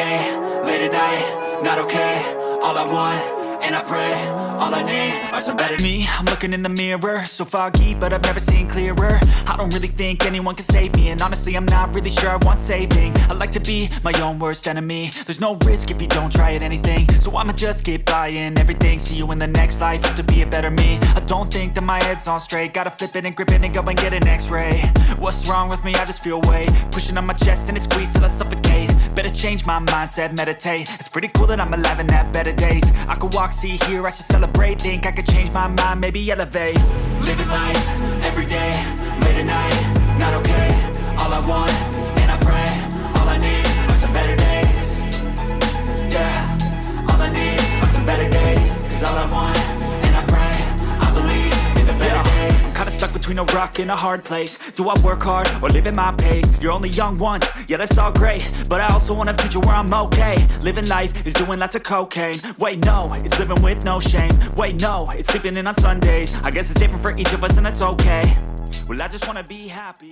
day, late at night, not okay. All I want, and I pray, all I need are some better me. I'm looking in the mirror, so foggy, but I've never seen clearer. I don't really think anyone can save me, and honestly I'm not really sure I want saving. I like to be my own worst enemy. There's no risk if you don't try at anything, so I'ma just keep buying everything. See you in the next life, have to be a better me. I don't think that my head's on straight, gotta flip it and grip it and go and get an x-ray. What's wrong with me? I just feel weight pushing on my chest and it squeezes till I suffocate. Better change my mindset, meditate. It's pretty cool that I'm alive and have better days. I could walk, see, hear, I should celebrate. Think I could change my mind, maybe elevate. Living life, everyday, late at night, not okay. All I want, and I pray, all I need are some better days. Yeah, all I need are some better days. Cause all I want, and I pray, I believe in the better days. I'm kinda stuck between a rock and a hard place. Do I work hard or live at my pace? You're only young once, yeah that's all great, but I also want a future where I'm okay. Living life is doing lots of cocaine. Wait no, it's living with no shame. Wait no, it's sleeping in on Sundays. I guess it's different for each of us and that's okay. Well I just wanna be happy.